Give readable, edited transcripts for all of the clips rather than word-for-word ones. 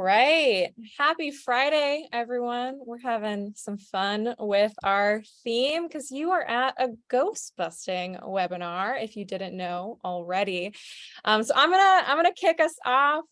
Right. Happy Friday, everyone. We're having some fun with our theme because you are at a ghost busting webinar, if you didn't know already. So I'm gonna kick us off.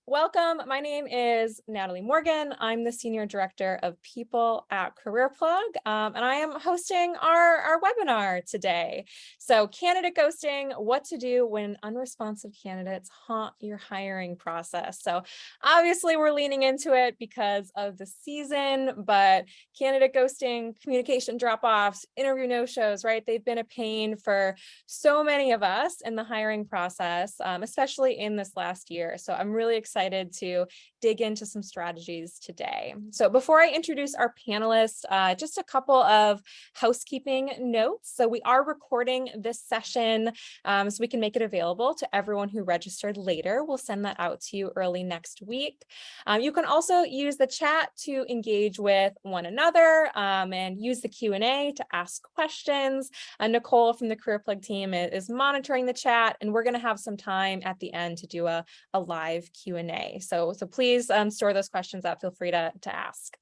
Welcome. My name is Natalie Morgan. I'm the Senior Director of People at CareerPlug, and I am hosting our webinar today. So candidate ghosting, what to do when unresponsive candidates haunt your hiring process. So obviously, we're leaning into it because of the season, but candidate ghosting, communication drop-offs, interview no-shows, right? They've been a pain for so many of us in the hiring process, especially in this last year. So I'm really excited to dig into some strategies today. So before I introduce our panelists, just a couple of housekeeping notes. So we are recording this session so we can make it available to everyone who registered later. We'll send that out to you early next week. You can also use the chat to engage with one another and use the Q&A to ask questions. Nicole from the CareerPlug team is monitoring the chat, and we're going to have some time at the end to do a live Q&A. So please store those questions up. Feel free to ask.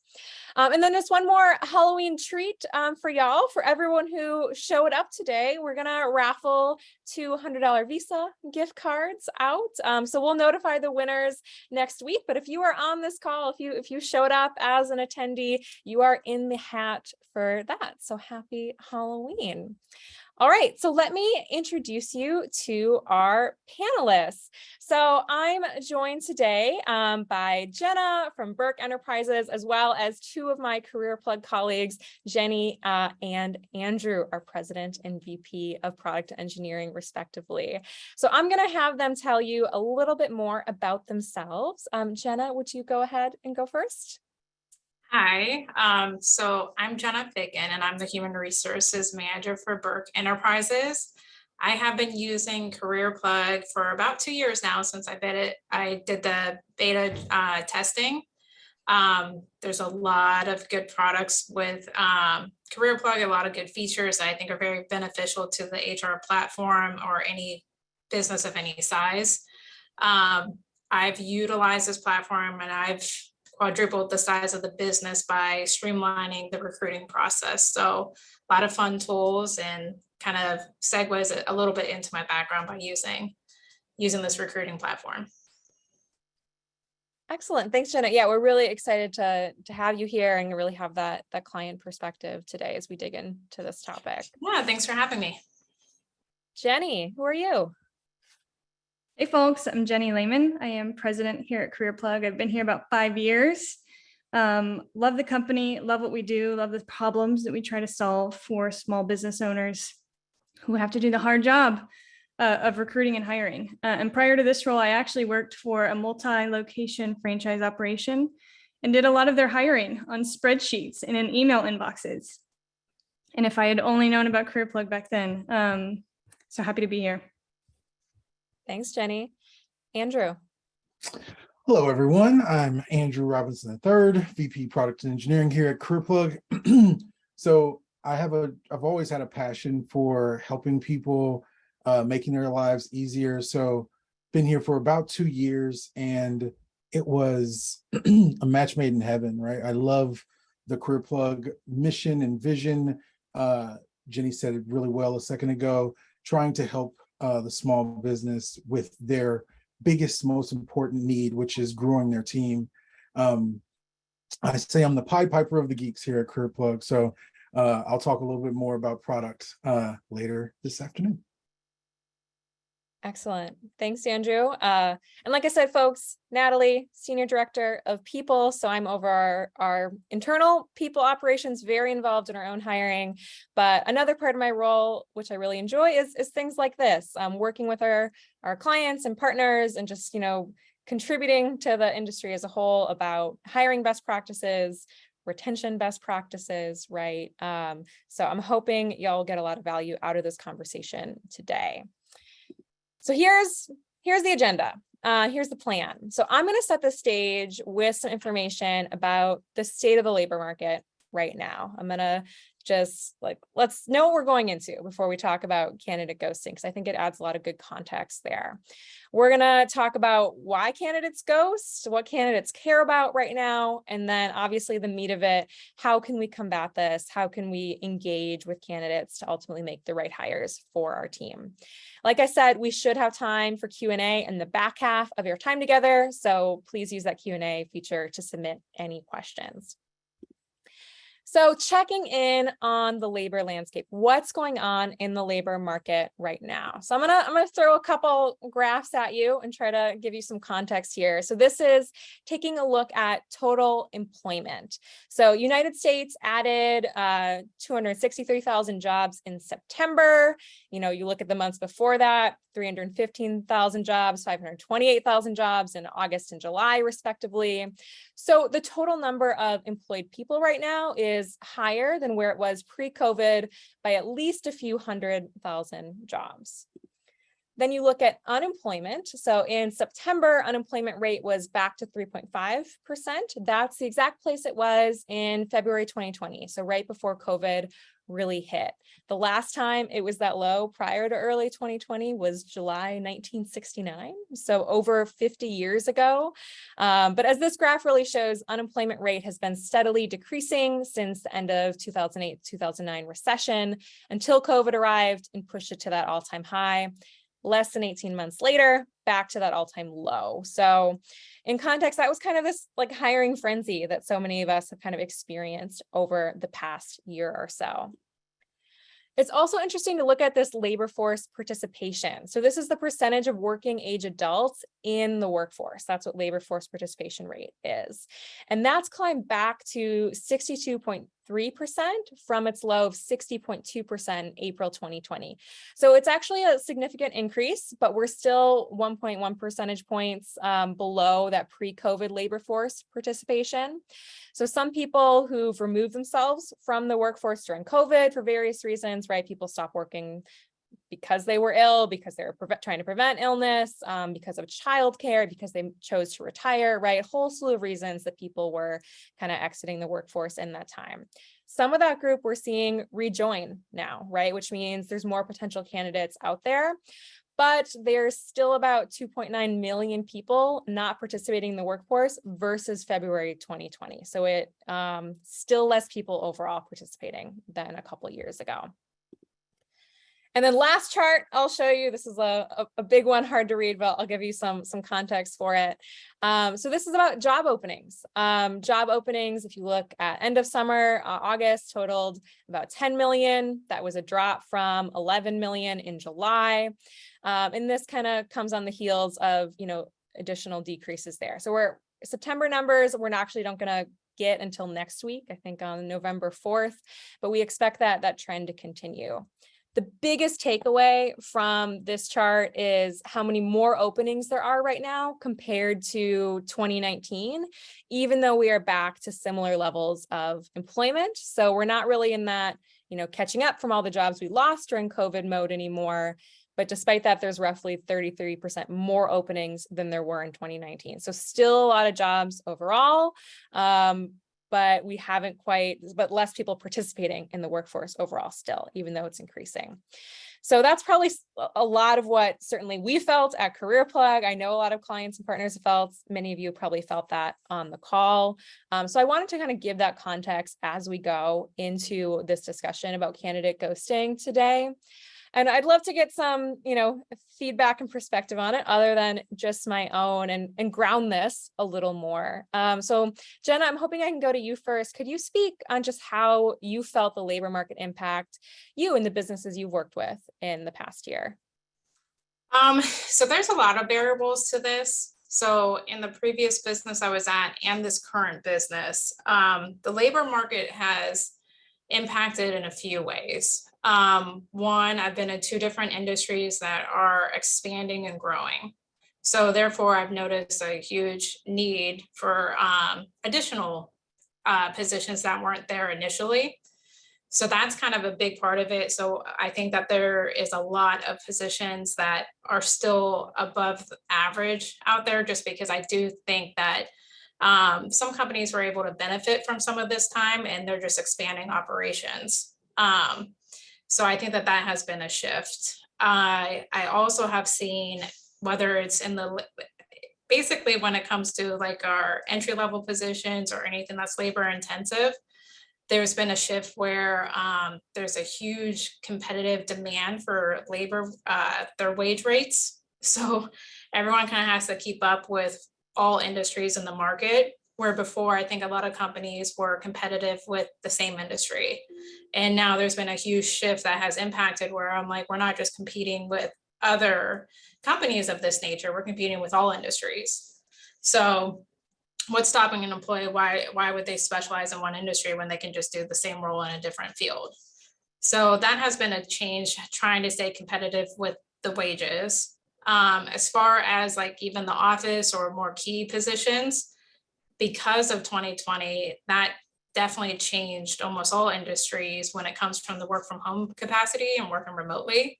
And then just one more Halloween treat for y'all. For everyone who showed up today, we're gonna raffle two $100 Visa gift cards out. So we'll notify the winners next week. But if you are on this call, if you showed up as an attendee, you are in the hat for that. So happy Halloween. All right, so let me introduce you to our panelists. So I'm joined today by Jenna from Burke Enterprises, as well as two of my CareerPlug colleagues, Jenny and Andrew, our President and VP of Product Engineering, respectively. So I'm going to have them tell you a little bit more about themselves. Jenna, would you go ahead and go first? Hi, so I'm Jenna Ficken and I'm the Human Resources Manager for Burke Enterprises. I have been using CareerPlug for about 2 years now since I did the beta testing. There's a lot of good products with CareerPlug, a lot of good features that I think are very beneficial to the HR platform or any business of any size. I've utilized this platform and I've quadrupled the size of the business by streamlining the recruiting process. So a lot of fun tools and kind of segues a little bit into my background by using this recruiting platform. Excellent. Thanks, Jenna. Yeah, we're really excited to have you here and really have that client perspective today as we dig into this topic. Yeah, thanks for having me. Jenny, who are you? Hey folks, I'm Jenny Lehman. I am president here at CareerPlug. I've been here about 5 years. Love the company, love what we do, love the problems that we try to solve for small business owners who have to do the hard job of recruiting and hiring. And prior to this role, I actually worked for a multi-location franchise operation and did a lot of their hiring on spreadsheets and in email inboxes. And if I had only known about CareerPlug back then, so happy to be here. Thanks, Jenny. Andrew. Hello, everyone. I'm Andrew Robinson III, VP Product Engineering here at CareerPlug. So I've always had a passion for helping people, making their lives easier. So been here for about 2 years and it was a match made in heaven, right? I love the CareerPlug mission and vision. Jenny said it really well a second ago, trying to help the small business with their biggest, most important need, which is growing their team. I say I'm the Pied Piper of the geeks here at CareerPlug. So I'll talk a little bit more about product later this afternoon. Excellent. Thanks, Andrew. And like I said, folks, Natalie, Senior Director of People. So I'm over our internal people operations, very involved in our own hiring. But another part of my role, which I really enjoy, is things like this, working with our clients and partners and just, contributing to the industry as a whole about hiring best practices, retention best practices, right? So I'm hoping y'all get a lot of value out of this conversation today. So here's the agenda. Here's the plan. So I'm going to set the stage with some information about the state of the labor market, right now. I'm gonna just let's know what we're going into before we talk about candidate ghosting, because I think it adds a lot of good context there. We're gonna talk about why candidates ghost, what candidates care about right now, and then obviously the meat of it, how can we combat this? How can we engage with candidates to ultimately make the right hires for our team? Like I said, we should have time for Q&A in the back half of your time together, so please use that Q&A feature to submit any questions. So checking in on the labor landscape, what's going on in the labor market right now? So I'm gonna throw a couple graphs at you and try to give you some context here. So this is taking a look at total employment. So United States added 263,000 jobs in September. You look at the months before that, 315,000 jobs, 528,000 jobs in August and July, respectively. So the total number of employed people right now is higher than where it was pre-COVID by at least a few 100,000 jobs. Then you look at unemployment. So in September, unemployment rate was back to 3.5%. That's the exact place it was in February 2020. So right before COVID really hit. The last time it was that low prior to early 2020 was July 1969. So over 50 years ago. But as this graph really shows, unemployment rate has been steadily decreasing since the end of 2008-2009 recession until COVID arrived and pushed it to that all-time high. Less than 18 months later, back to that all-time low. So in context, that was kind of this hiring frenzy that so many of us have kind of experienced over the past year or so. It's also interesting to look at this labor force participation. So this is the percentage of working age adults in the workforce. That's what labor force participation rate is. And that's climbed back to 62.3% from its low of 60.2% in April 2020. So it's actually a significant increase, but we're still 1.1 percentage points below that pre-COVID labor force participation. So some people who've removed themselves from the workforce during COVID for various reasons, right? People stopped working because they were ill, because they were trying to prevent illness, because of childcare, because they chose to retire, right? A whole slew of reasons that people were kind of exiting the workforce in that time. Some of that group we're seeing rejoin now, right? Which means there's more potential candidates out there. But there's still about 2.9 million people not participating in the workforce versus February 2020. So it still less people overall participating than a couple of years ago. And then last chart I'll show you, this is a big one, hard to read, but I'll give you some context for it. So this is about job openings. Job openings, if you look at end of summer, August totaled about 10 million. That was a drop from 11 million in July. And this kind of comes on the heels of, additional decreases there. So September numbers, we're actually not going to get until next week, I think on November 4th, but we expect that trend to continue. The biggest takeaway from this chart is how many more openings there are right now compared to 2019, even though we are back to similar levels of employment. So we're not really in that, catching up from all the jobs we lost during COVID mode anymore. But despite that, there's roughly 33% more openings than there were in 2019. So still a lot of jobs overall. But but less people participating in the workforce overall still, even though it's increasing. So that's probably a lot of what certainly we felt at CareerPlug. I know a lot of clients and partners have felt, many of you probably felt that on the call. So I wanted to kind of give that context as we go into this discussion about candidate ghosting today. And I'd love to get some, feedback and perspective on it other than just my own and ground this a little more. So Jenna, I'm hoping I can go to you first. Could you speak on just how you felt the labor market impact you and the businesses you've worked with in the past year? So there's a lot of variables to this. So in the previous business I was at and this current business, the labor market has impacted in a few ways. One, I've been in two different industries that are expanding and growing. So therefore, I've noticed a huge need for additional positions that weren't there initially. So that's kind of a big part of it. So I think that there is a lot of positions that are still above average out there, just because I do think that Some companies were able to benefit from some of this time and they're just expanding operations. So I think that that has been a shift. I also have seen, whether it's in the, basically when it comes to like our entry level positions or anything that's labor intensive, there's been a shift where there's a huge competitive demand for labor, their wage rates. So everyone kind of has to keep up with all industries in the market, where before I think a lot of companies were competitive with the same industry. And now there's been a huge shift that has impacted where I'm like, we're not just competing with other companies of this nature, we're competing with all industries. So what's stopping an employee? Why would they specialize in one industry when they can just do the same role in a different field? So that has been a change, trying to stay competitive with the wages. As far as like even the office or more key positions, because of 2020, that definitely changed almost all industries when it comes from the work from home capacity and working remotely.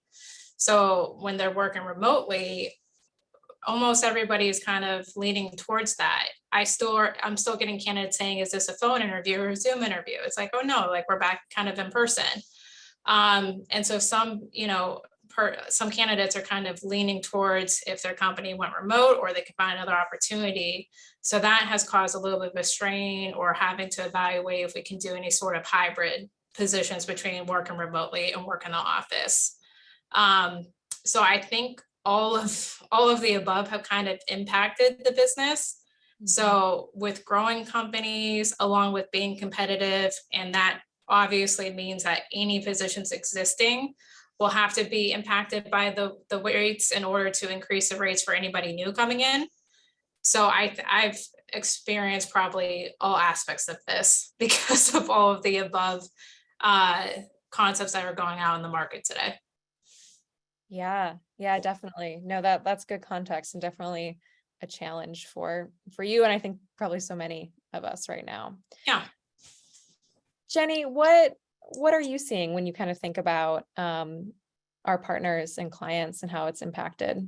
So when they're working remotely, almost everybody is kind of leaning towards that. I'm still getting candidates saying, is this a phone interview or a Zoom interview? It's like, oh no, like we're back kind of in person. And so some, some candidates are kind of leaning towards if their company went remote or they could find another opportunity. So that has caused a little bit of a strain, or having to evaluate if we can do any sort of hybrid positions between working remotely and work in the office. So I think all of the above have kind of impacted the business. So with growing companies, along with being competitive, and that obviously means that any positions existing will have to be impacted by the rates in order to increase the rates for anybody new coming in. So I've experienced probably all aspects of this because of all of the above concepts that are going out in the market today. Yeah, definitely. No, that's good context, and definitely a challenge for you, and I think probably so many of us right now. Yeah. Jenny, what are you seeing when you kind of think about our partners and clients and how it's impacted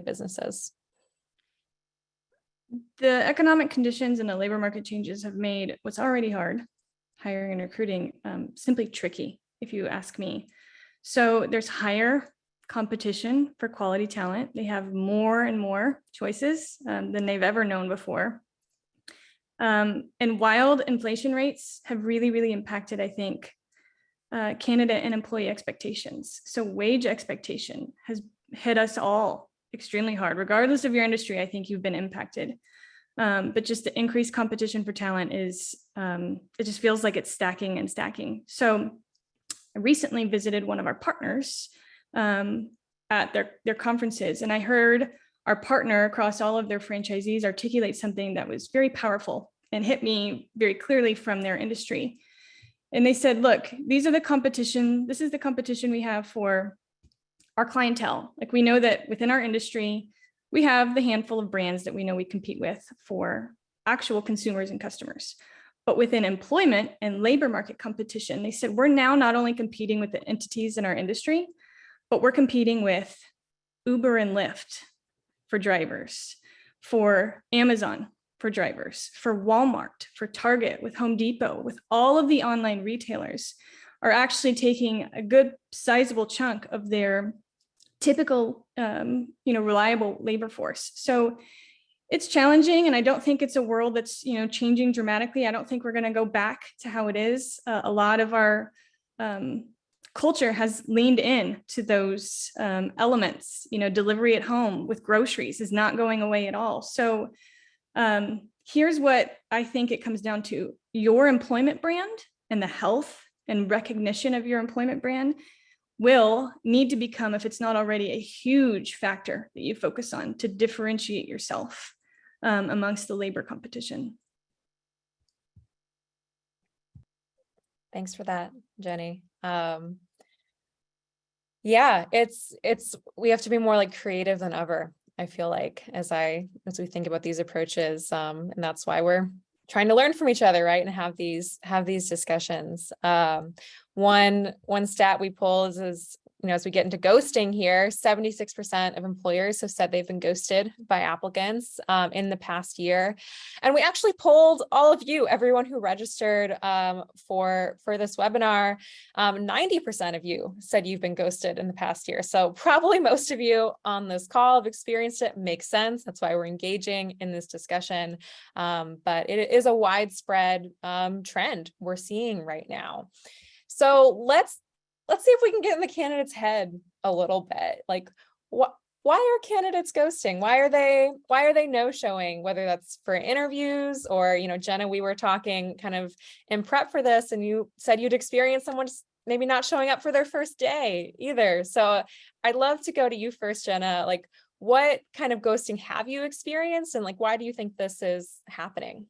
businesses? The economic conditions and the labor market changes have made what's already hard, hiring and recruiting, simply tricky, if you ask me. So there's higher competition for quality talent. They have more and more choices than they've ever known before. And wild inflation rates have really impacted, I think, candidate and employee expectations. So wage expectation has hit us all extremely hard. Regardless of your industry, I think you've been impacted. But just the increased competition for talent is, it just feels like it's stacking and stacking. So I recently visited one of our partners at their conferences, and I heard our partner across all of their franchisees articulate something that was very powerful and hit me very clearly from their industry. And they said, look, this is the competition we have for our clientele. Like, we know that within our industry, we have the handful of brands that we know we compete with for actual consumers and customers. But within employment and labor market competition, they said, we're now not only competing with the entities in our industry, but we're competing with Uber and Lyft for drivers, for Amazon for drivers, for Walmart, for Target, with Home Depot, with all of the online retailers are actually taking a good sizable chunk of their typical, reliable labor force. So it's challenging, and I don't think it's a world that's, changing dramatically. I don't think we're going to go back to how it is. A lot of our culture has leaned in to those elements. Delivery at home with groceries is not going away at all. So here's what I think it comes down to: your employment brand and the health and recognition of your employment brand will need to become, if it's not already, a huge factor that you focus on to differentiate yourself amongst the labor competition. Thanks for that, Jenny. Yeah, it's we have to be more like creative than ever, I feel like, as we think about these approaches, and that's why we're trying to learn from each other, right, and have these discussions. One stat we pulled is as we get into ghosting here, 76% of employers have said they've been ghosted by applicants in the past year. And we actually polled all of you, everyone who registered for this webinar. 90% of you said you've been ghosted in the past year. So probably most of you on this call have experienced it. Makes sense. That's why we're engaging in this discussion. But it is a widespread trend we're seeing right now. So let's see if we can get in the candidate's head a little bit. Like, why are candidates ghosting? Why are they no showing, whether that's for interviews or, Jenna, we were talking kind of in prep for this, and you said you'd experienced someone maybe not showing up for their first day either. So I'd love to go to you first, Jenna. Like, what kind of ghosting have you experienced, and like, why do you think this is happening?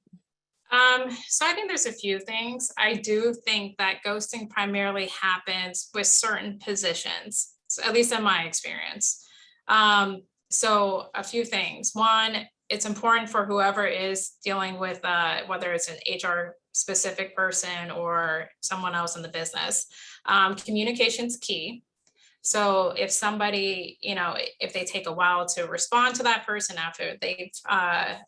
So I think there's a few things. I do think that ghosting primarily happens with certain positions, at least in my experience. So a few things. One, it's important for whoever is dealing with whether it's an HR specific person or someone else in the business. Communication's key. So if somebody, if they take a while to respond to that person after they've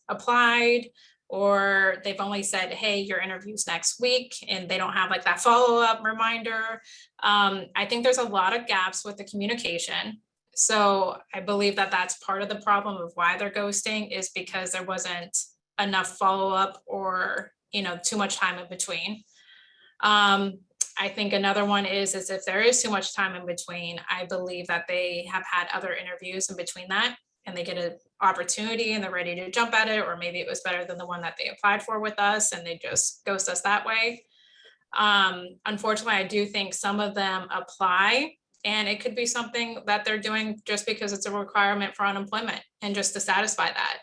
applied, or they've only said, hey, your interview's next week, and they don't have like that follow-up reminder. I think there's a lot of gaps with the communication. So I believe that that's part of the problem of why they're ghosting, is because there wasn't enough follow-up or, too much time in between. I think another one is if there is too much time in between, I believe that they have had other interviews in between that, and they get an opportunity and they're ready to jump at it, or maybe it was better than the one that they applied for with us and they just ghost us that way. Unfortunately, I do think some of them apply, and it could be something that they're doing just because it's a requirement for unemployment and just to satisfy that.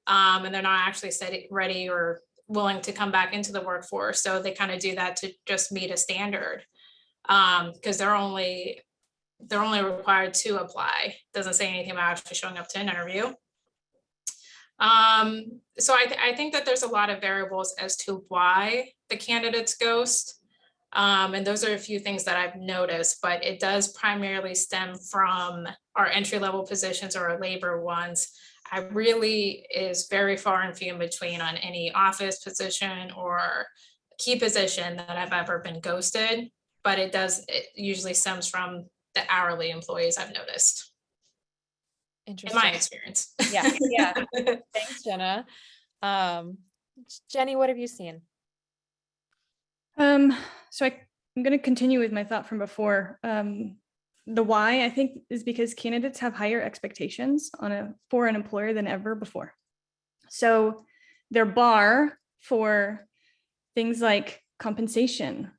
And they're not actually ready or willing to come back into the workforce. So they kind of do that to just meet a standard, because they're only required to apply. Doesn't say anything about actually showing up to an interview. So I think that there's a lot of variables as to why the candidates ghost. And those are a few things that I've noticed, but it does primarily stem from our entry-level positions or our labor ones. I really is very far and few in between on any office position or key position that I've ever been ghosted, but it usually stems from the hourly employees I've noticed. In my experience. Yeah. Thanks, Jenna. Jenny, what have you seen? So I'm going to continue with my thought from before. The why, I think, is because candidates have higher expectations for an employer than ever before. So their bar for things like compensation,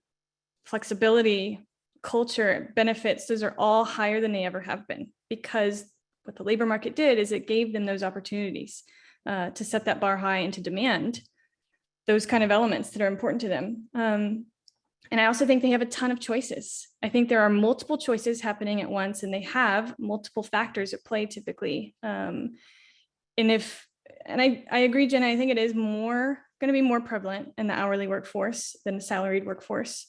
flexibility, culture, benefits, those are all higher than they ever have been, because what the labor market did is it gave them those opportunities to set that bar high and to demand those kind of elements that are important to them. And I also think they have a ton of choices. I think there are multiple choices happening at once, and they have multiple factors at play typically. And I agree, Jenna, I think it is going to be more prevalent in the hourly workforce than the salaried workforce.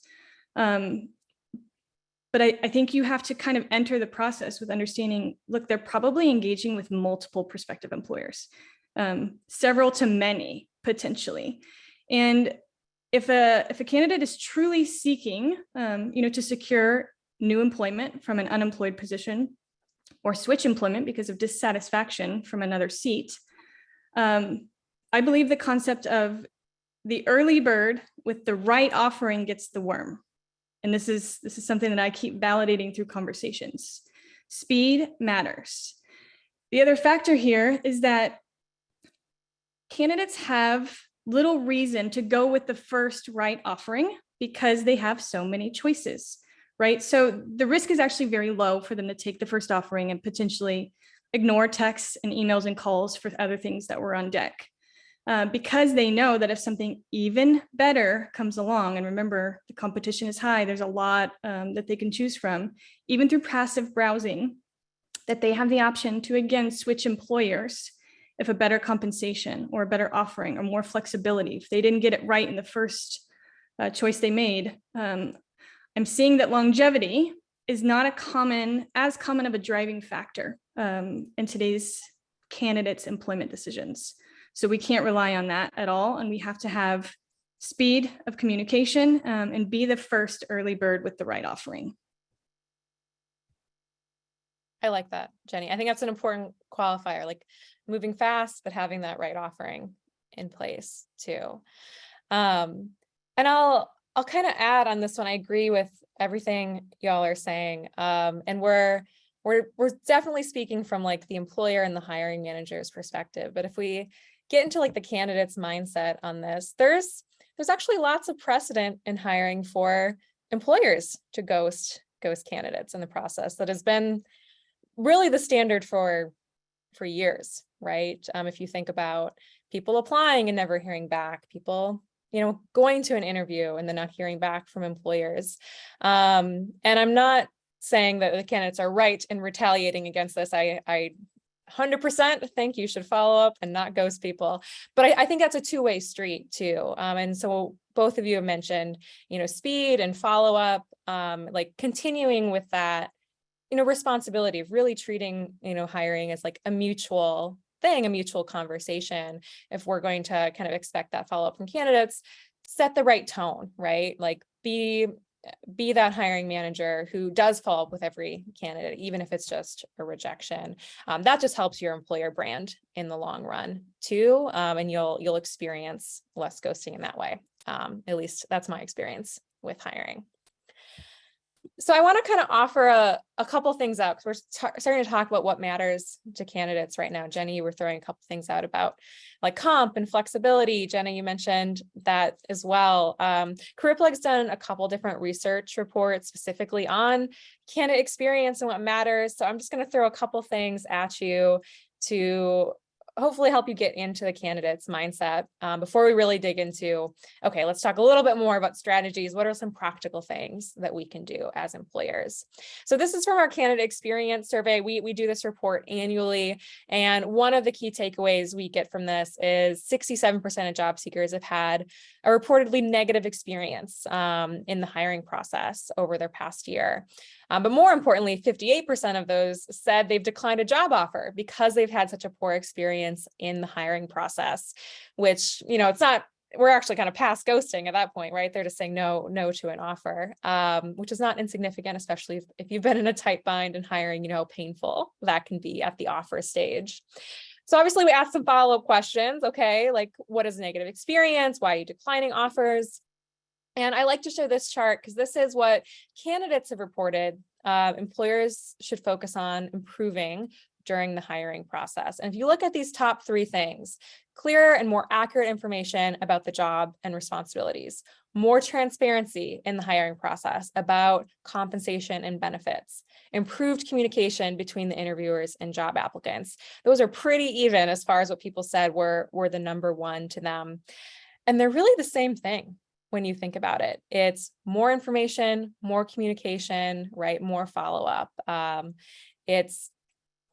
But I think you have to kind of enter the process with understanding, look, they're probably engaging with multiple prospective employers, several to many potentially. And if a candidate is truly seeking, to secure new employment from an unemployed position or switch employment because of dissatisfaction from another seat, I believe the concept of the early bird with the right offering gets the worm. And this is something that I keep validating through conversations. Speed matters. The other factor here is that candidates have little reason to go with the first right offering because they have so many choices, right? So the risk is actually very low for them to take the first offering and potentially ignore texts and emails and calls for other things that were on deck. Because they know that if something even better comes along, and remember, the competition is high, there's a lot that they can choose from, even through passive browsing, that they have the option to, again, switch employers if a better compensation or a better offering or more flexibility, if they didn't get it right in the first choice they made. I'm seeing that longevity is not as common of a driving factor in today's candidates' employment decisions. So we can't rely on that at all. And we have to have speed of communication and be the first early bird with the right offering. I like that, Jenny. I think that's an important qualifier, like moving fast, but having that right offering in place too. And I'll kind of add on this one. I agree with everything y'all are saying. And we're definitely speaking from like the employer and the hiring manager's perspective. But if we get into like the candidate's mindset on this, there's actually lots of precedent in hiring for employers to ghost candidates in the process. That has been really the standard for years, right? If you think about people applying and never hearing back, people, going to an interview and then not hearing back from employers. And I'm not saying that the candidates are right in retaliating against this. I 100% think you should follow up and not ghost people. But I think that's a two-way street too. And so both of you have mentioned, speed and follow up, like continuing with that, responsibility of really treating, hiring as like a mutual thing, a mutual conversation. If we're going to kind of expect that follow-up from candidates, set the right tone, right? Like be that hiring manager who does follow up with every candidate, even if it's just a rejection. That just helps your employer brand in the long run too. And you'll experience less ghosting in that way. At least that's my experience with hiring. So I want to kind of offer a couple things out because we're starting to talk about what matters to candidates right now. Jenny, you were throwing a couple things out about like comp and flexibility. Jenny, you mentioned that as well. CareerPlug's done a couple different research reports specifically on candidate experience and what matters. So I'm just going to throw a couple things at you to hopefully help you get into the candidate's mindset before we really dig into, okay, let's talk a little bit more about strategies. What are some practical things that we can do as employers? So this is from our candidate experience survey. We do this report annually. And one of the key takeaways we get from this is 67% of job seekers have had a reportedly negative experience in the hiring process over their past year. But more importantly, 58% of those said they've declined a job offer because they've had such a poor experience in the hiring process, which, it's not, we're actually kind of past ghosting at that point, right? They're just saying no to an offer, which is not insignificant, especially if you've been in a tight bind and hiring, how painful that can be at the offer stage. So obviously we asked some follow-up questions. Okay, like what is a negative experience? Why are you declining offers? And I like to show this chart because this is what candidates have reported employers should focus on improving during the hiring process. And if you look at these top three things, clearer and more accurate information about the job and responsibilities, more transparency in the hiring process about compensation and benefits, improved communication between the interviewers and job applicants. Those are pretty even as far as what people said were the number one to them. And they're really the same thing. When you think about it, it's more information, more communication, right? More follow-up. It's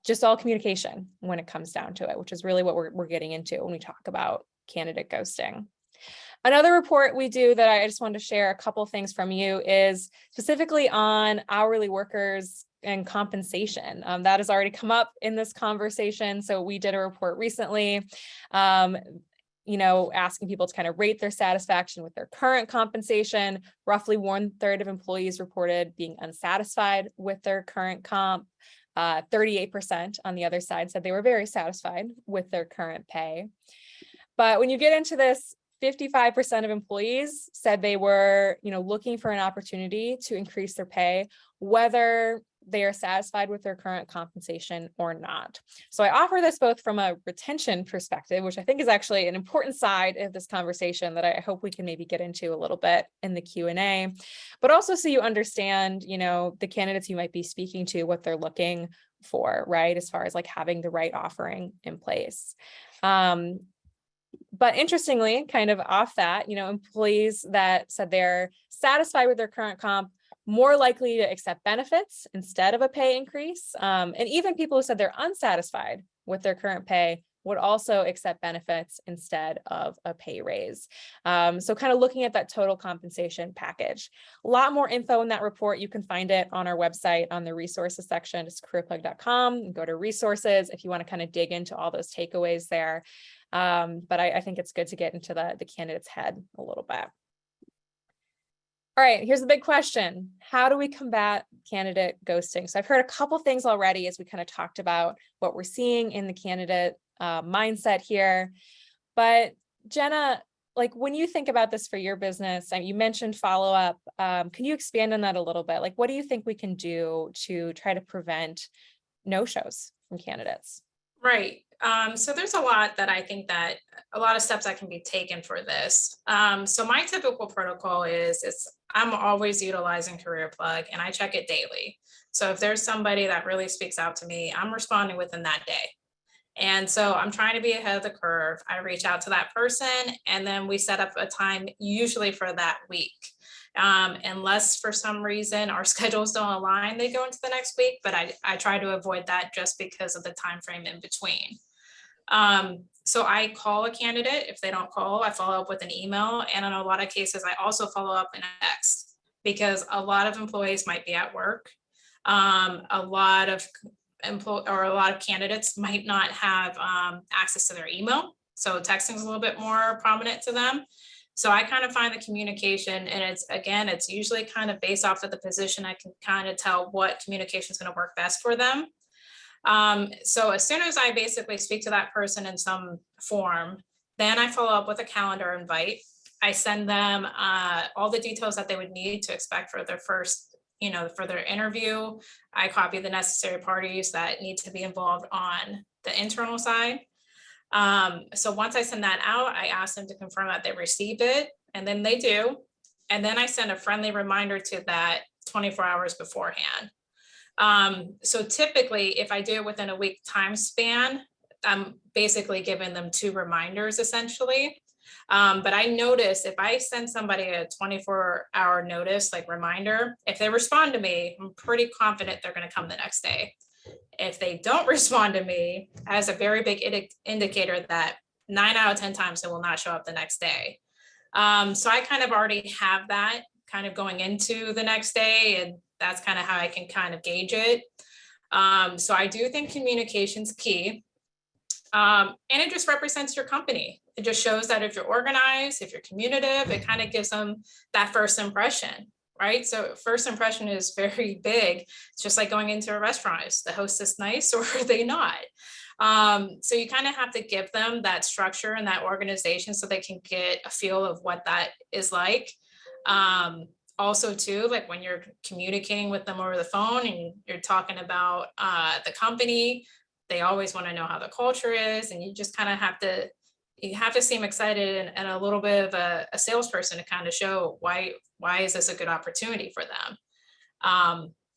just all communication when it comes down to it, which is really what we're getting into when we talk about candidate ghosting. Another report we do that I just wanted to share a couple of things from you is specifically on hourly workers and compensation. That has already come up in this conversation. So we did a report recently, asking people to kind of rate their satisfaction with their current compensation. Roughly 1/3 of employees reported being unsatisfied with their current comp. 38% on the other side said they were very satisfied with their current pay. But when you get into this, 55% of employees said they were, looking for an opportunity to increase their pay, whether they are satisfied with their current compensation or not. So I offer this both from a retention perspective, which I think is actually an important side of this conversation that I hope we can maybe get into a little bit in the Q&A, but also so you understand, the candidates you might be speaking to, what they're looking for, right? As far as like having the right offering in place. But interestingly, kind of off that, employees that said they're satisfied with their current comp, more likely to accept benefits instead of a pay increase. And even people who said they're unsatisfied with their current pay would also accept benefits instead of a pay raise. So kind of looking at that total compensation package. A lot more info in that report. You can find it on our website on the resources section, just careerplug.com, go to resources if you want to kind of dig into all those takeaways there. But I think it's good to get into the candidate's head a little bit. All right, here's the big question. How do we combat candidate ghosting? So I've heard a couple things already as we kind of talked about what we're seeing in the candidate mindset here. But Jenna, like when you think about this for your business, and you mentioned follow-up, can you expand on that a little bit? Like, what do you think we can do to try to prevent no-shows from candidates? Right. So there's a lot that I think that a lot of steps that can be taken for this. So my typical protocol is I'm always utilizing Career Plug and I check it daily. So if there's somebody that really speaks out to me, I'm responding within that day. And so I'm trying to be ahead of the curve. I reach out to that person and then we set up a time usually for that week. Unless for some reason our schedules don't align, they go into the next week, but I try to avoid that just because of the time frame in between. So I call a candidate. If they don't call, I follow up with an email. And in a lot of cases, I also follow up in a text because a lot of employees might be at work. A lot of candidates might not have access to their email. So texting is a little bit more prominent to them. So I kind of find the communication, and it's usually kind of based off of the position. I can kind of tell what communication is going to work best for them. So as soon as I basically speak to that person in some form, then I follow up with a calendar invite. I send them all the details that they would need to expect for their first, for their interview. I copy the necessary parties that need to be involved on the internal side. So once I send that out, I ask them to confirm that they received it, and then they do. And then I send a friendly reminder to that 24 hours beforehand. So typically, if I do it within a week time span, I'm basically giving them 2 reminders essentially. But I notice if I send somebody a 24-hour notice, like reminder, if they respond to me, I'm pretty confident they're going to come the next day. If they don't respond to me, as a very big indicator that 9 out of 10 times they will not show up the next day. So I kind of already have that kind of going into the next day, and that's kind of how I can kind of gauge it. So I do think communication's key. And it just represents your company. It just shows that if you're organized, if you're communicative, it kind of gives them that first impression, right? So first impression is very big. It's just like going into a restaurant. Is the hostess nice or are they not? So you kind of have to give them that structure and that organization so they can get a feel of what that is like. Also too, like when you're communicating with them over the phone and you're talking about the company, they always want to know how the culture is, and you just kind of have to seem excited and a little bit of a salesperson to kind of show why is this a good opportunity for them.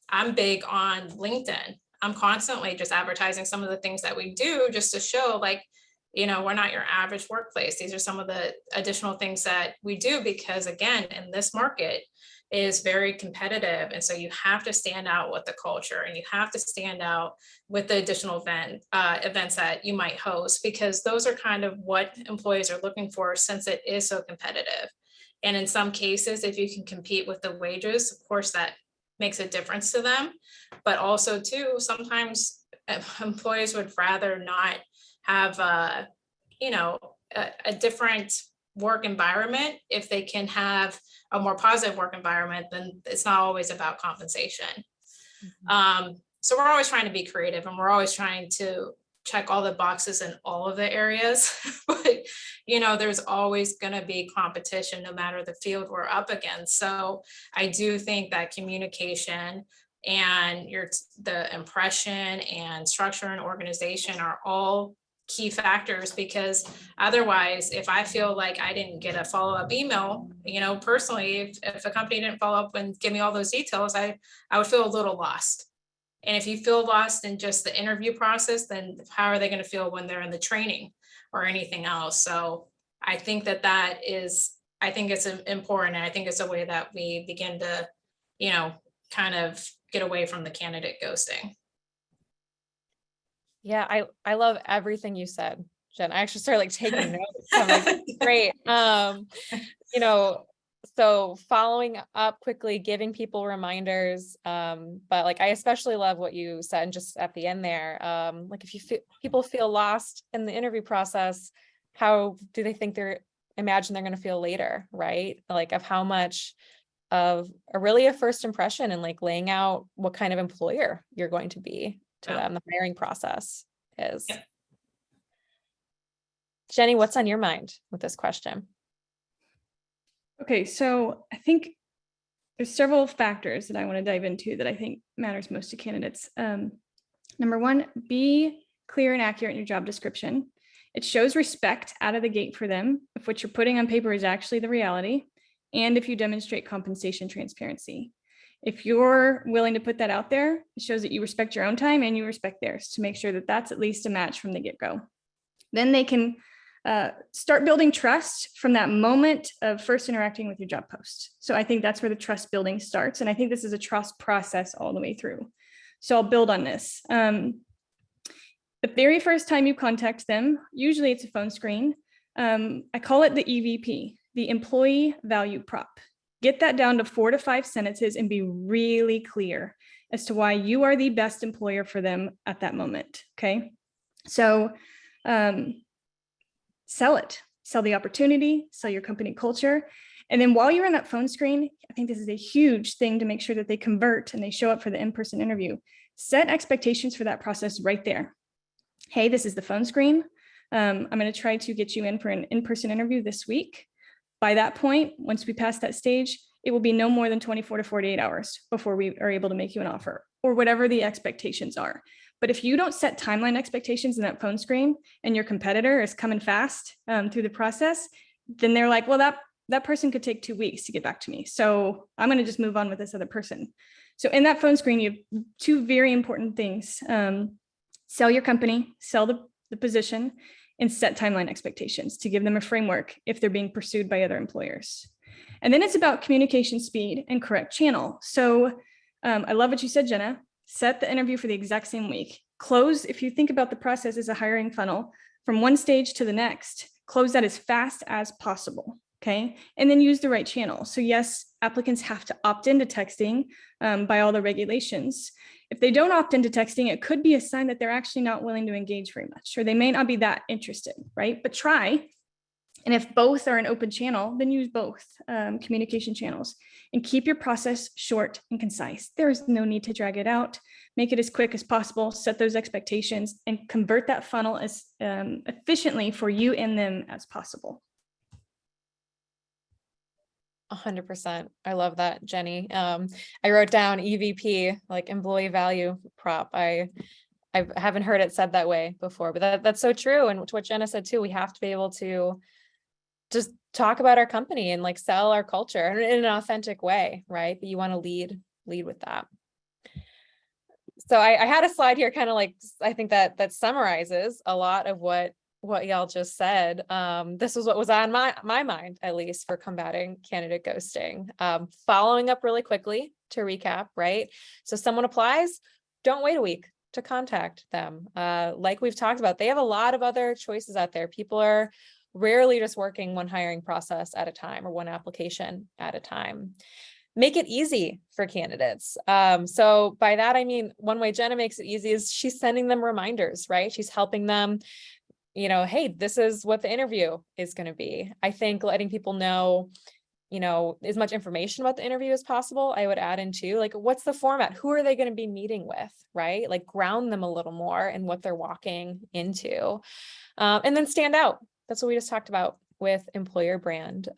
I'm big on LinkedIn. I'm constantly just advertising some of the things that we do just to show like, we're not your average workplace. These are some of the additional things that we do because again, in this market is very competitive. And so you have to stand out with the culture and you have to stand out with the additional events that you might host, because those are kind of what employees are looking for since it is so competitive. And in some cases, if you can compete with the wages, of course, that makes a difference to them. But also too, sometimes employees would rather not have a different work environment. If they can have a more positive work environment, then it's not always about compensation. Mm-hmm. So we're always trying to be creative and we're always trying to check all the boxes in all of the areas. But, there's always going to be competition no matter the field we're up against. So I do think that communication and the impression and structure and organization are all key factors, because otherwise, if I feel like I didn't get a follow-up email, personally, if a company didn't follow up and give me all those details, I would feel a little lost. And if you feel lost in just the interview process, then how are they going to feel when they're in the training or anything else? So I think I think it's important. And I think it's a way that we begin to, kind of get away from the candidate ghosting. Yeah, I love everything you said. Jen. I actually started like taking notes. I'm like, this is great. You know, so following up quickly, giving people reminders. But like, I especially love what you said and just at the end there. Like if you feel people feel lost in the interview process, how do they think imagine they're going to feel later, right? Like of how much of really a first impression and like laying out what kind of employer you're going to be to them, the hiring process is. Yeah. Jenny, what's on your mind with this question? Okay, so I think there's several factors that I want to dive into that I think matters most to candidates. Number one, be clear and accurate in your job description. It shows respect out of the gate for them if what you're putting on paper is actually the reality, and if you demonstrate compensation transparency. If you're willing to put that out there, it shows that you respect your own time and you respect theirs to make sure that that's at least a match from the get-go. Then they can start building trust from that moment of first interacting with your job post. So I think that's where the trust building starts. And I think this is a trust process all the way through. So I'll build on this. The very first time you contact them, usually it's a phone screen. I call it the EVP, the employee value prop. Get that down to 4 to 5 sentences and be really clear as to why you are the best employer for them at that moment. Okay. So, sell it, sell the opportunity, sell your company culture. And then while you're in that phone screen, I think this is a huge thing to make sure that they convert and they show up for the in-person interview. Set expectations for that process right there. Hey, this is the phone screen. I'm going to try to get you in for an in-person interview this week. By that point, once we pass that stage, it will be no more than 24 to 48 hours before we are able to make you an offer or whatever the expectations are. But if you don't set timeline expectations in that phone screen and your competitor is coming fast through the process, then they're like, well, that person could take 2 weeks to get back to me. So I'm going to just move on with this other person. So in that phone screen, you have 2 very important things. Sell your company, sell the position, and set timeline expectations to give them a framework if they're being pursued by other employers. And then it's about communication speed and correct channel. So I love what you said, Jenna. Set the interview for the exact same week. Close, if you think about the process as a hiring funnel, from one stage to the next, close that as fast as possible, okay? And then use the right channel. So yes, applicants have to opt into texting by all the regulations. If they don't opt into texting, it could be a sign that they're actually not willing to engage very much, or they may not be that interested, right? But try. And if both are an open channel, then use both communication channels and keep your process short and concise. There is no need to drag it out. Make it as quick as possible, set those expectations, and convert that funnel as efficiently for you and them as possible. 100%. I love that, Jenny. I wrote down EVP, like employee value prop. I haven't heard it said that way before, but that's so true. And what Jenna said too, we have to be able to just talk about our company and like sell our culture in an authentic way, right? But you want to lead with that. So I had a slide here kind of like, I think that summarizes a lot of what y'all just said. This was what was on my mind, at least, for combating candidate ghosting. Following up really quickly to recap, right? So someone applies, don't wait a week to contact them. Like we've talked about, they have a lot of other choices out there. People are rarely just working one hiring process at a time or one application at a time. Make it easy for candidates. So by that, I mean, one way Jenna makes it easy is she's sending them reminders, right? She's helping them, you know, hey, this is what the interview is going to be. I think letting people know, you know, as much information about the interview as possible, I would add in too, like, what's the format? Who are they going to be meeting with, right? Like ground them a little more in what they're walking into. And then stand out. That's what we just talked about with employer brand.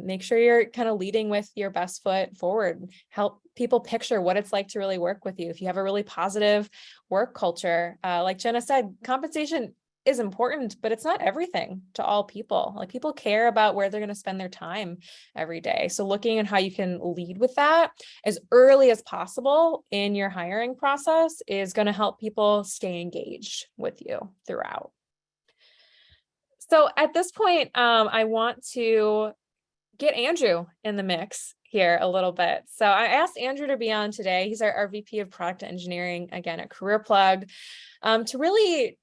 Make sure you're kind of leading with your best foot forward. Help people picture what it's like to really work with you. If you have a really positive work culture, like Jenna said, compensation is important, but it's not everything to all people. Like people care about where they're going to spend their time every day. So looking at how you can lead with that as early as possible in your hiring process is going to help people stay engaged with you throughout. So at this point, I want to get Andrew in the mix here a little bit. So I asked Andrew to be on today. He's our VP of Product Engineering, again, at CareerPlug, to really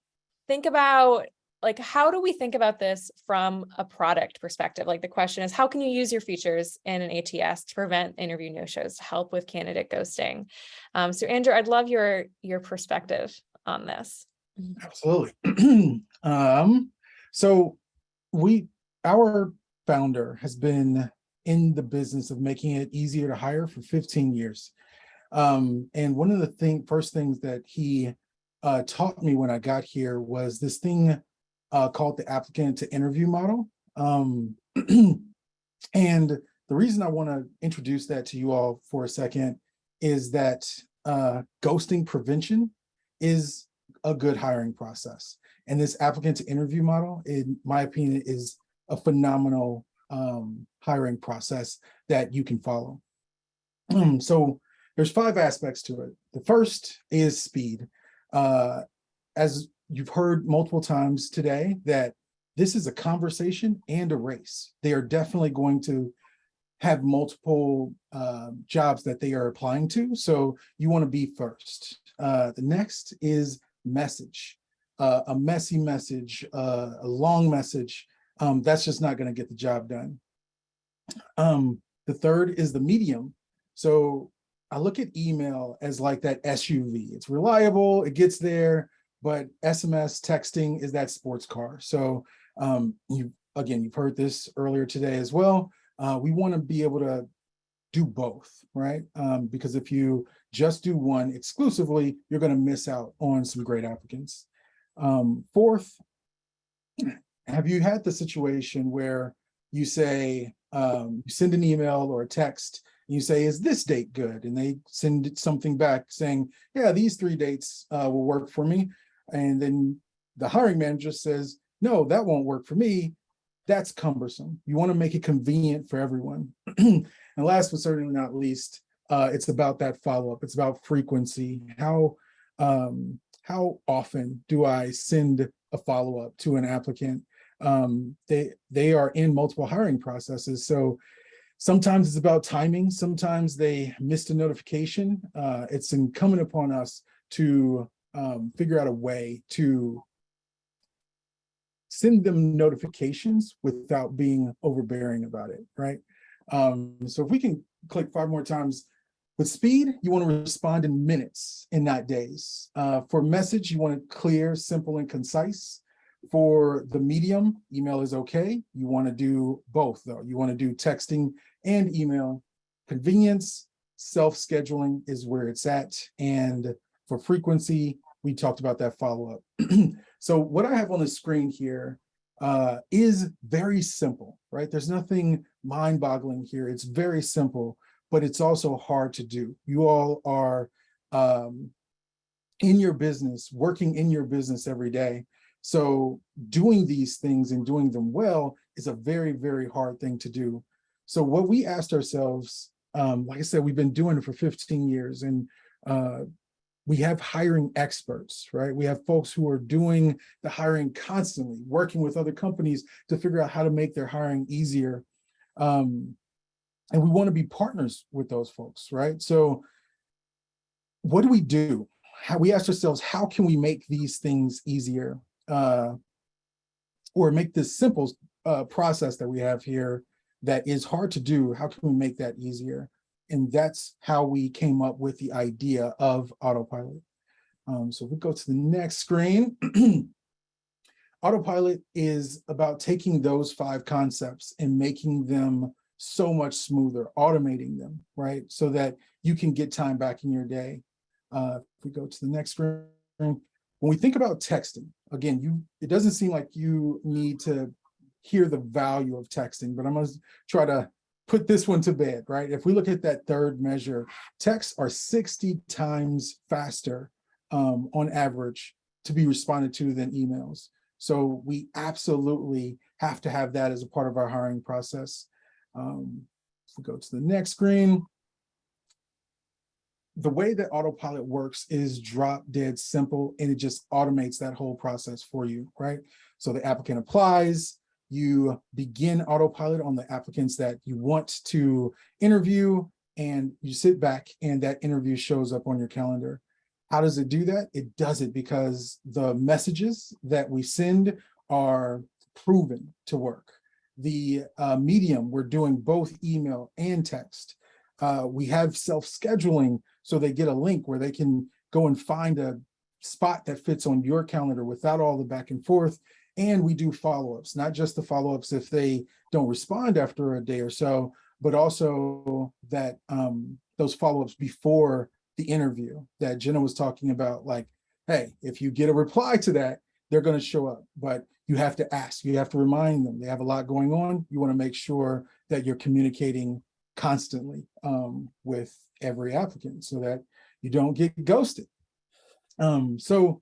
think about like, how do we think about this from a product perspective? Like the question is, how can you use your features in an ATS to prevent interview no-shows, to help with candidate ghosting? So Andrew, I'd love your perspective on this. Absolutely. So our founder has been in the business of making it easier to hire for 15 years. And one of the first things that he taught me when I got here was this thing called the applicant to interview model. And the reason I want to introduce that to you all for a second is that ghosting prevention is a good hiring process. And this applicant to interview model, in my opinion, is a phenomenal hiring process that you can follow. So there's 5 aspects to it. The first is speed. As you've heard multiple times today, that this is a conversation and a race. They are definitely going to have multiple jobs that they are applying to. So you want to be first. The next is message. A messy message, a long message, that's just not going to get the job done. The third is the medium. So I look at email as like that SUV. It's reliable, it gets there, but SMS texting is that sports car. So you've heard this earlier today as well. We want to be able to do both, right? Because if you just do one exclusively, you're going to miss out on some great applicants. Fourth, have you had the situation where you say, you send an email or a text, and you say, is this date good? And they send something back saying, yeah, these 3 dates will work for me. And then the hiring manager says, no, that won't work for me. That's cumbersome. You want to make it convenient for everyone. And last but certainly not least, it's about that follow-up. It's about frequency. How often do I send a follow-up to an applicant? They are in multiple hiring processes. So sometimes it's about timing. Sometimes they missed a notification. It's incumbent upon us to figure out a way to send them notifications without being overbearing about it, right? So if we can click 5 more times. With speed, you want to respond in minutes and not days. For message, you want it clear, simple, and concise. For the medium, email is okay. You want to do both, though. You want to do texting and email. Convenience, self-scheduling is where it's at. And for frequency, we talked about that follow-up. So what I have on the screen here is very simple, right? There's nothing mind-boggling here. It's very simple, but it's also hard to do. You all are in your business, working in your business every day. So doing these things and doing them well is a very, very hard thing to do. So what we asked ourselves, like I said, we've been doing it for 15 years, and we have hiring experts, right? We have folks who are doing the hiring constantly, working with other companies to figure out how to make their hiring easier. And we want to be partners with those folks, right? So what do we do? We asked ourselves, how can we make these things easier? Or make this simple process that we have here that is hard to do, how can we make that easier? And that's how we came up with the idea of Autopilot. So if we go to the next screen, Autopilot is about taking those 5 concepts and making them so much smoother, automating them, right? So that you can get time back in your day. If we go to the next screen, when we think about texting, again, it doesn't seem like you need to hear the value of texting, but I'm going to try to put this one to bed, right? If we look at that third measure, texts are 60 times faster on average to be responded to than emails. So we absolutely have to have that as a part of our hiring process. If we go to the next screen, the way that Autopilot works is drop dead simple, and it just automates that whole process for you, right? So the applicant applies, you begin Autopilot on the applicants that you want to interview, and you sit back and that interview shows up on your calendar. How does it do that? It does it because the messages that we send are proven to work. The medium, we're doing both email and text. We have self-scheduling, so they get a link where they can go and find a spot that fits on your calendar without all the back and forth. And we do follow-ups, not just the follow-ups if they don't respond after a day or so, but also that those follow-ups before the interview that Jenna was talking about, like, hey, if you get a reply to that, they're going to show up, but you have to ask, you have to remind them they have a lot going on. You want to make sure that you're communicating constantly with every applicant so that you don't get ghosted. So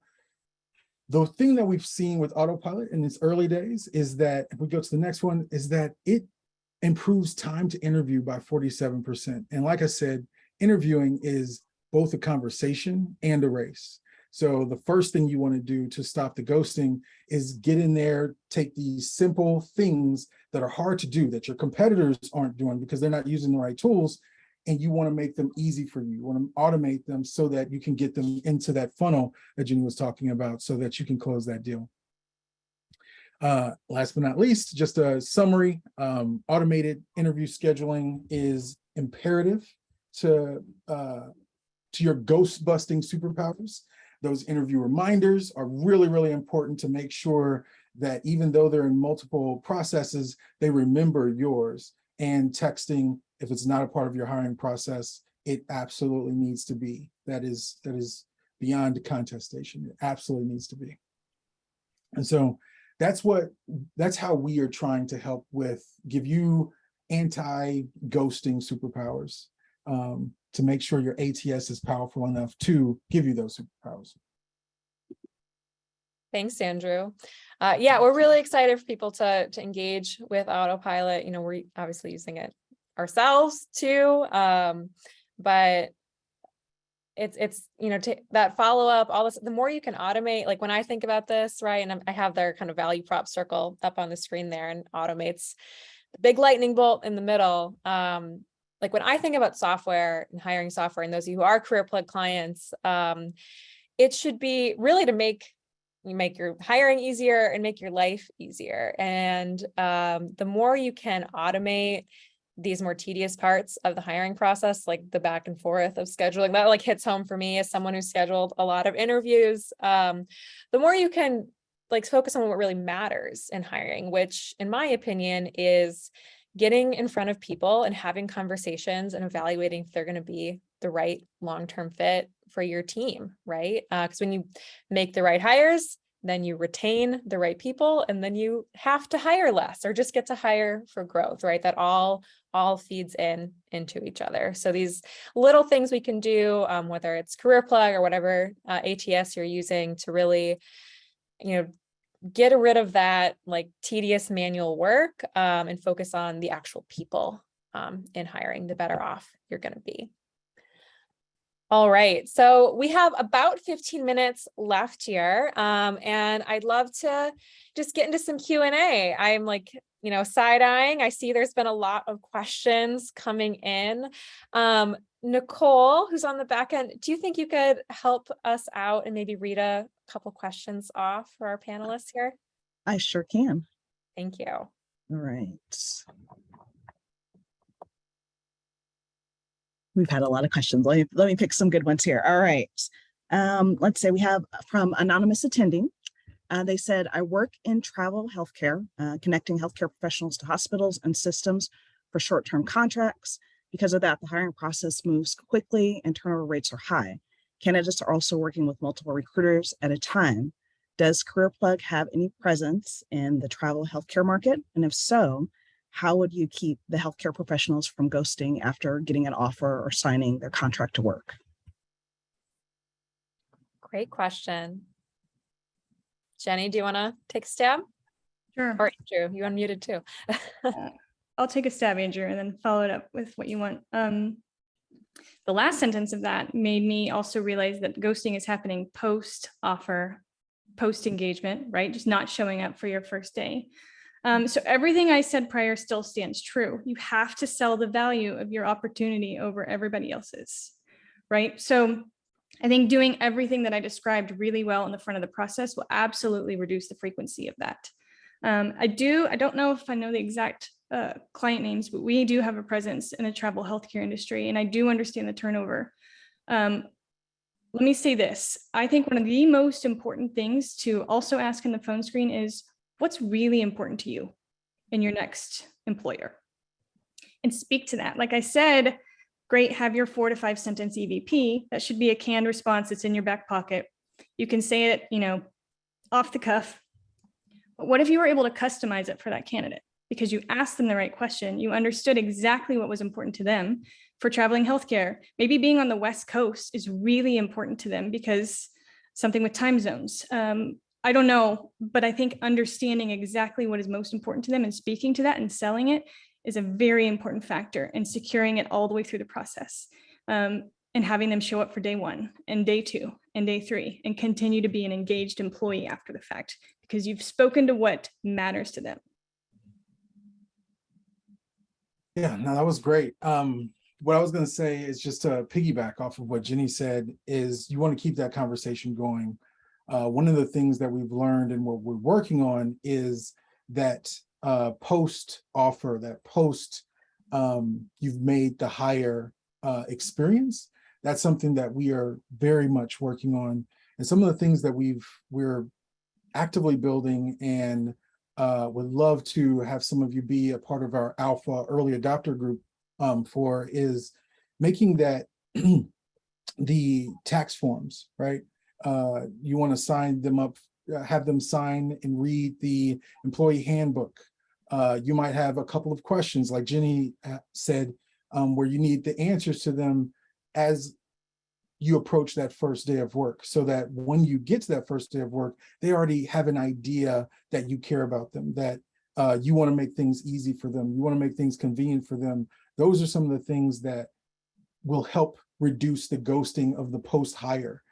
the thing that we've seen with Autopilot in its early days is that, if we go to the next one, is that it improves time to interview by 47%. And like I said, interviewing is both a conversation and a race. So the first thing you want to do to stop the ghosting is get in there, take these simple things that are hard to do, that your competitors aren't doing because they're not using the right tools, and you want to make them easy for you. You want to automate them so that you can get them into that funnel that Jenny was talking about so that you can close that deal. Last but not least, just a summary, automated interview scheduling is imperative to your ghost busting superpowers. Those interview reminders are really, really important to make sure that even though they're in multiple processes, they remember yours. And texting, if it's not a part of your hiring process, it absolutely needs to be. That is beyond contestation. It absolutely needs to be. And so that's how we are trying to help with, give you anti-ghosting superpowers, to make sure your ATS is powerful enough to give you those superpowers. Thanks, Andrew. Yeah, we're really excited for people to engage with Autopilot. You know, we're obviously using it ourselves too, but it's you know, that follow up, all this, the more you can automate. Like when I think about this, right, and I have their kind of value prop circle up on the screen there, and automates the big lightning bolt in the middle. Like when I think about software and hiring software, and those of you who are CareerPlug clients, it should be really to make your hiring easier and make your life easier. And the more you can automate these more tedious parts of the hiring process, like the back and forth of scheduling, that like hits home for me as someone who's scheduled a lot of interviews. The more you can like focus on what really matters in hiring, which in my opinion is getting in front of people and having conversations and evaluating if they're going to be the right long-term fit for your team, right? Because when you make the right hires, then you retain the right people, and then you have to hire less or just get to hire for growth, right? That all feeds into each other. So these little things we can do, whether it's CareerPlug or whatever ATS you're using, to really, you know, get rid of that like tedious manual work and focus on the actual people in hiring, the better off you're going to be. All right, so we have about 15 minutes left here, and I'd love to just get into some Q&A. I'm like, you know, side-eyeing. I see there's been a lot of questions coming in. Nicole, who's on the back end, do you think you could help us out and maybe read a couple questions off for our panelists here? I sure can. Thank you. All right. We've had a lot of questions. Let me pick some good ones here. All right. Let's say we have from anonymous attending. They said, I work in travel healthcare, connecting healthcare professionals to hospitals and systems for short-term contracts. Because of that, the hiring process moves quickly and turnover rates are high. Candidates are also working with multiple recruiters at a time. Does CareerPlug have any presence in the travel healthcare market? And if so, how would you keep the healthcare professionals from ghosting after getting an offer or signing their contract to work? Great question. Jenny, do you want to take a stab? Sure. Or Andrew, you unmuted too. I'll take a stab, Andrew, and then follow it up with what you want. The last sentence of that made me also realize that ghosting is happening post-offer, post-engagement, right? Just not showing up for your first day. So everything I said prior still stands true. You have to sell the value of your opportunity over everybody else's, right? So I think doing everything that I described really well in the front of the process will absolutely reduce the frequency of that. I don't know if I know the exact client names, but we do have a presence in the travel healthcare industry, and I do understand the turnover. Let me say this. I think one of the most important things to also ask in the phone screen is what's really important to you in your next employer, and speak to that. Like I said, great, have your 4 to 5 sentence EVP. That should be a canned response that's in your back pocket. You can say it, off the cuff. But what if you were able to customize it for that candidate? Because you asked them the right question, you understood exactly what was important to them. For traveling healthcare, maybe being on the West Coast is really important to them because something with time zones. I don't know, but I think understanding exactly what is most important to them and speaking to that and selling it is a very important factor, and securing it all the way through the process, and having them show up for day 1 and day 2 and day 3 and continue to be an engaged employee after the fact, because you've spoken to what matters to them. Yeah, no, that was great. What I was going to say is just to piggyback off of what Jenny said is you want to keep that conversation going. One of the things that we've learned and what we're working on is that post offer, that post you've made the hire experience. That's something that we are very much working on, and some of the things that we're actively building and would love to have some of you be a part of our alpha early adopter group for is making that the tax forms, right? You want to sign them up, have them sign and read the employee handbook. You might have a couple of questions, like Jenny said, where you need the answers to them as you approach that first day of work, so that when you get to that first day of work, they already have an idea that you care about them, that you want to make things easy for them, you want to make things convenient for them. Those are some of the things that will help reduce the ghosting of the post-hire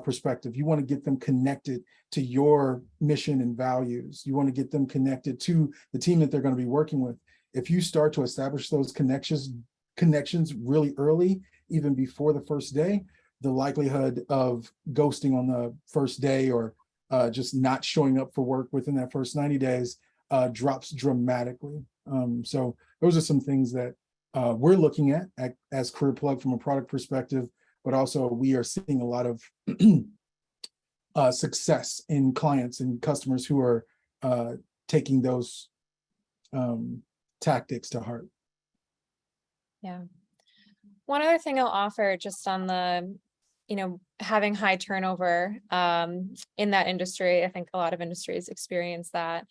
perspective. You want to get them connected to your mission and values. You want to get them connected to the team that they're going to be working with. If you start to establish those connections really early, even before the first day, the likelihood of ghosting on the first day or just not showing up for work within that first 90 days drops dramatically. So those are some things that we're looking at as Career Plug from a product perspective, but also we are seeing a lot of success in clients and customers who are taking those tactics to heart. Yeah. One other thing I'll offer just on the, having high turnover in that industry, I think a lot of industries experience that,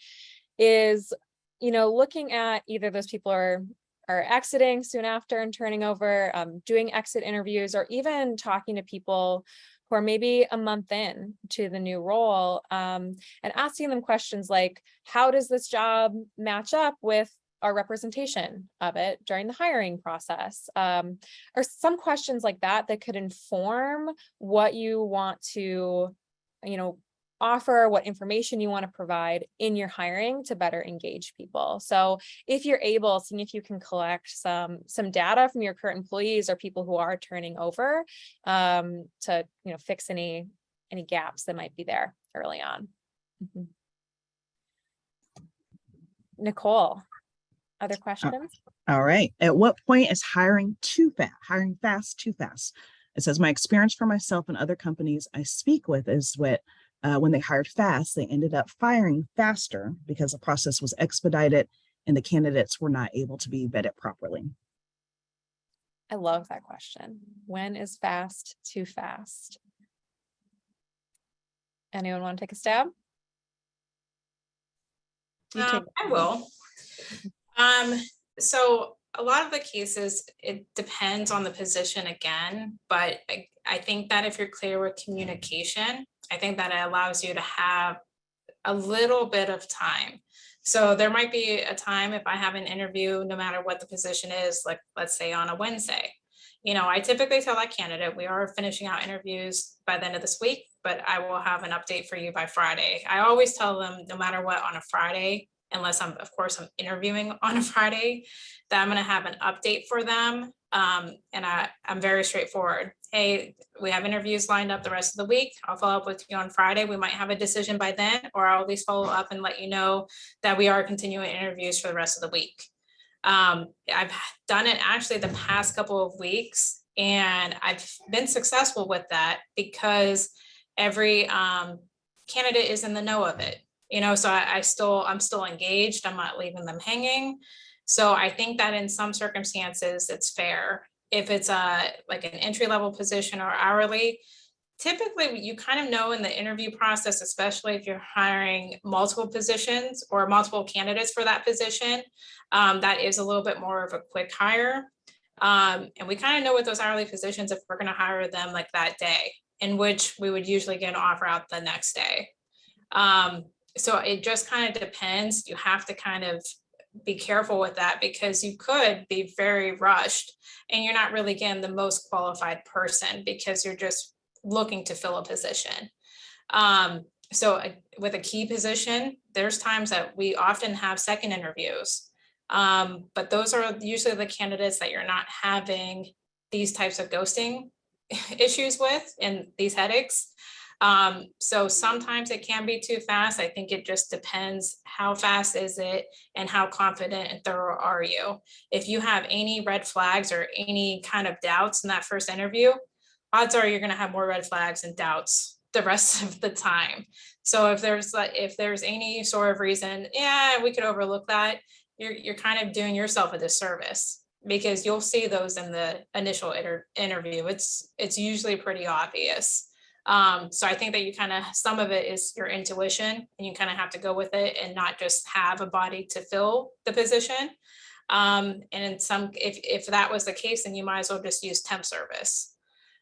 is, looking at either those people are exiting soon after and turning over, doing exit interviews, or even talking to people who are maybe a month in to the new role, and asking them questions like, how does this job match up with our representation of it during the hiring process, or some questions like that could inform what you want to, offer, what information you want to provide in your hiring to better engage people. So if you're able, seeing if you can collect some data from your current employees or people who are turning over, to fix any gaps that might be there early on. Mm-hmm. Nicole, other questions? All right. At what point is hiring too fast? Hiring fast too fast? It says my experience for myself and other companies I speak with is when they hired fast, they ended up firing faster because the process was expedited and the candidates were not able to be vetted properly. I love that question. When is fast too fast? Anyone want to take a stab? I will. So a lot of the cases, it depends on the position again, but I think that if you're clear with communication, I think that it allows you to have a little bit of time. So there might be a time if I have an interview, no matter what the position is, like let's say on a Wednesday, I typically tell that candidate we are finishing out interviews by the end of this week, but I will have an update for you by Friday. I always tell them no matter what on a Friday, unless I'm interviewing on a Friday, that I'm going to have an update for them And I'm very straightforward. Hey, we have interviews lined up the rest of the week. I'll follow up with you on Friday. We might have a decision by then, or I'll at least follow up and let you know that we are continuing interviews for the rest of the week. I've done it actually the past couple of weeks, and I've been successful with that because every candidate is in the know of it. So I'm still engaged. I'm not leaving them hanging. So I think that in some circumstances, it's fair. If it's like an entry-level position or hourly, typically you kind of know in the interview process, especially if you're hiring multiple positions or multiple candidates for that position, that is a little bit more of a quick hire. And we kind of know with those hourly positions if we're going to hire them like that day, in which we would usually get an offer out the next day. So it just kind of depends. You have to kind of be careful with that, because you could be very rushed and you're not really getting the most qualified person because you're just looking to fill a position. So with a key position, there's times that we often have second interviews, but those are usually the candidates that you're not having these types of ghosting issues with and these headaches. So sometimes it can be too fast. I think it just depends how fast is it and how confident and thorough are you. If you have any red flags or any kind of doubts in that first interview, odds are you're going to have more red flags and doubts the rest of the time. So if there's any sort of reason, yeah, we could overlook that, you're kind of doing yourself a disservice, because you'll see those in the initial interview. It's usually pretty obvious. So I think that you kind of, some of it is your intuition, and you kind of have to go with it and not just have a body to fill the position. And in if that was the case, then you might as well just use temp service.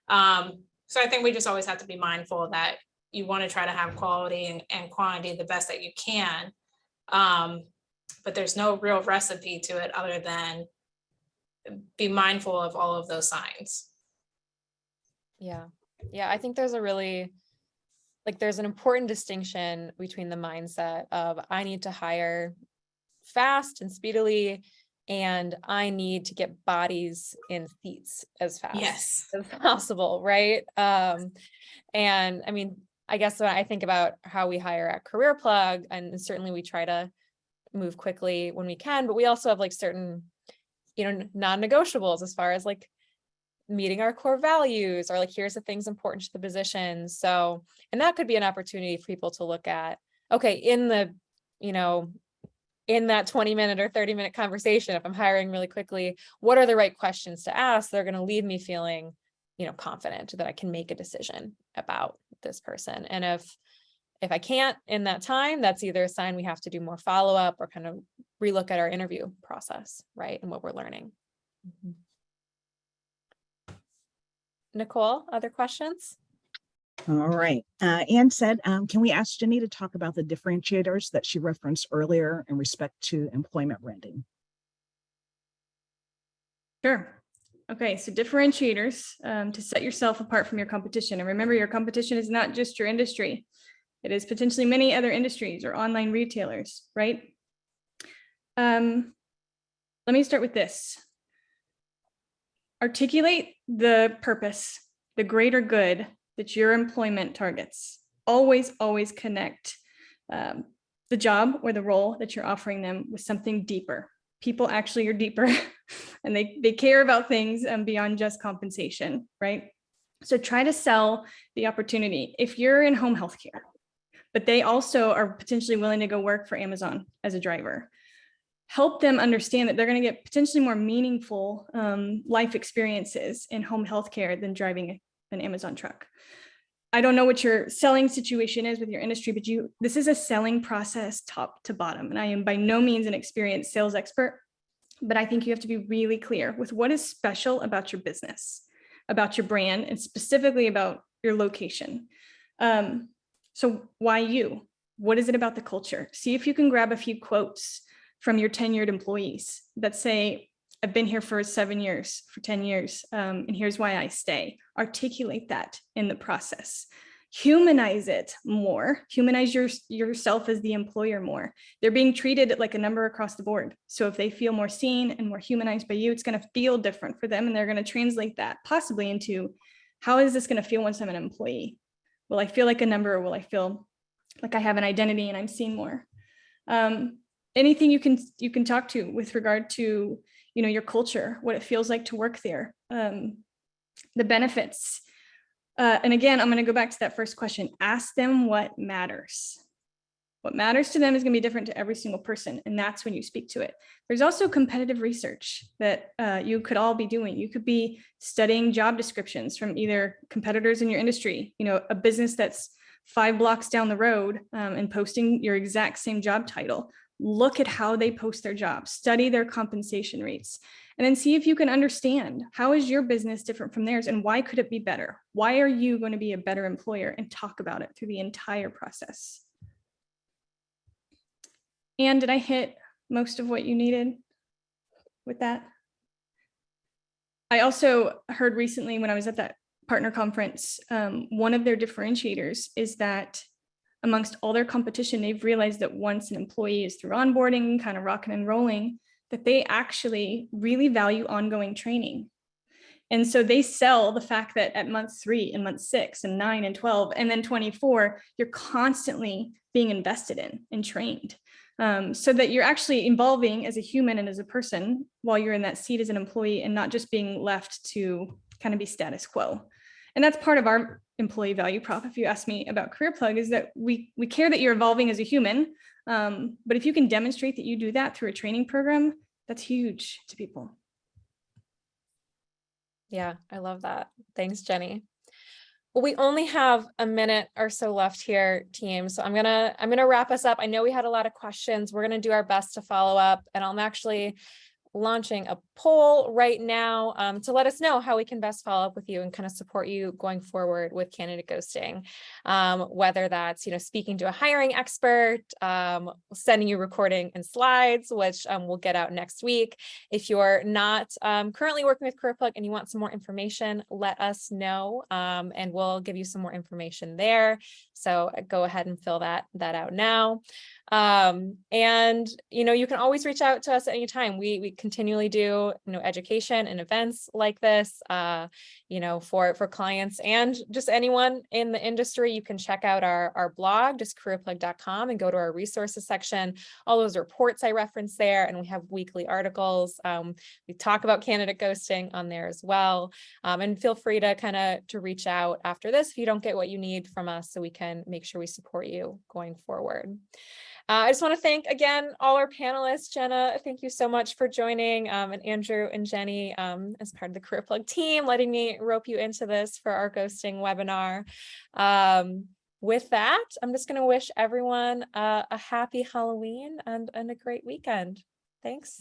So I think we just always have to be mindful that you want to try to have quality and quantity the best that you can. But there's no real recipe to it other than be mindful of all of those signs. Yeah. I think there's there's an important distinction between the mindset of I need to hire fast and speedily, and I need to get bodies in seats as fast as possible, right? And I mean, I guess when I think about how we hire at Career Plug, and certainly we try to move quickly when we can, but we also have certain, non-negotiables as far as meeting our core values, or here's the things important to the position. So, and that could be an opportunity for people to look at, okay, in that 20-minute or 30-minute conversation, if I'm hiring really quickly, what are the right questions to ask? They're going to leave me feeling, confident that I can make a decision about this person. And if I can't in that time, that's either a sign we have to do more follow-up or kind of relook at our interview process, right? And what we're learning. Mm-hmm. Nicole, other questions? All right. Anne said, can we ask Jenny to talk about the differentiators that she referenced earlier in respect to employment branding? Sure. Okay, so differentiators to set yourself apart from your competition. And remember, your competition is not just your industry. It is potentially many other industries or online retailers, right? Let me start with this. Articulate the purpose, the greater good that your employment targets. Always connect the job or the role that you're offering them with something deeper. People actually are deeper and they care about things beyond just compensation, right? So try to sell the opportunity. If you're in home healthcare, but they also are potentially willing to go work for Amazon as a driver, help them understand that they're going to get potentially more meaningful life experiences in home healthcare than driving an Amazon truck. I don't know what your selling situation is with your industry, but this is a selling process top to bottom. And I am by no means an experienced sales expert, but I think you have to be really clear with what is special about your business, about your brand, and specifically about your location. So why you? What is it about the culture? See if you can grab a few quotes from your tenured employees that say, I've been here for 7 years, for 10 years, and here's why I stay. Articulate that in the process. humanize it more, humanize yourself as the employer more. They're being treated like a number across the board. So if they feel more seen and more humanized by you, it's going to feel different for them. And they're going to translate that possibly into, how is this going to feel once I'm an employee? Will I feel like a number, or will I feel like I have an identity and I'm seen more? Anything you can talk to with regard to, you know, your culture, what it feels like to work there, the benefits. And again, I'm going to go back to that first question. Ask them what matters. What matters to them is going to be different to every single person. And that's when you speak to it. There's also competitive research that you could all be doing. You could be studying job descriptions from either competitors in your industry, you know, a business that's 5 blocks down the road and posting your exact same job title. Look at how they post their jobs, study their compensation rates, and then see if you can understand, how is your business different from theirs and why could it be better? Why are you going to be a better employer? And talk about it through the entire process. And did I hit most of what you needed with that? I also heard recently when I was at that partner conference, one of their differentiators is that amongst all their competition, they've realized that once an employee is through onboarding, kind of rocking and rolling, that they actually really value ongoing training. And so they sell the fact that at month 3 and month 6 and 9 and 12 and then 24, you're constantly being invested in and trained, so that you're actually evolving as a human and as a person while you're in that seat as an employee, and not just being left to kind of be status quo. And that's part of our employee value prop, if you ask me about Career Plug, is that we care that you're evolving as a human. But if you can demonstrate that you do that through a training program, that's huge to people. Yeah, I love that. Thanks, Jenny. Well, we only have a minute or so left here, team. So I'm gonna wrap us up. I know we had a lot of questions. We're gonna do our best to follow up, and I'm actually launching a poll right now to let us know how we can best follow up with you and kind of support you going forward with candidate ghosting. Whether that's, you know, speaking to a hiring expert, sending you recording and slides, which we'll get out next week. If you're not currently working with Career Plug and you want some more information, let us know and we'll give you some more information there. So go ahead and fill that out now. And, you know, you can always reach out to us at any time. We continually do, you know, education and events like this, you know, for clients and just anyone in the industry. You can check out our blog, just careerplug.com, and go to our resources section. All those reports I referenced there, and we have weekly articles. We talk about candidate ghosting on there as well. And feel free to to reach out after this if you don't get what you need from us, so we can make sure we support you going forward. I just want to thank again all our panelists. Jenna, thank you so much for joining, and Andrew and Jenny as part of the Career Plug team, letting me rope you into this for our ghosting webinar. With that, I'm just going to wish everyone a happy Halloween and a great weekend. Thanks.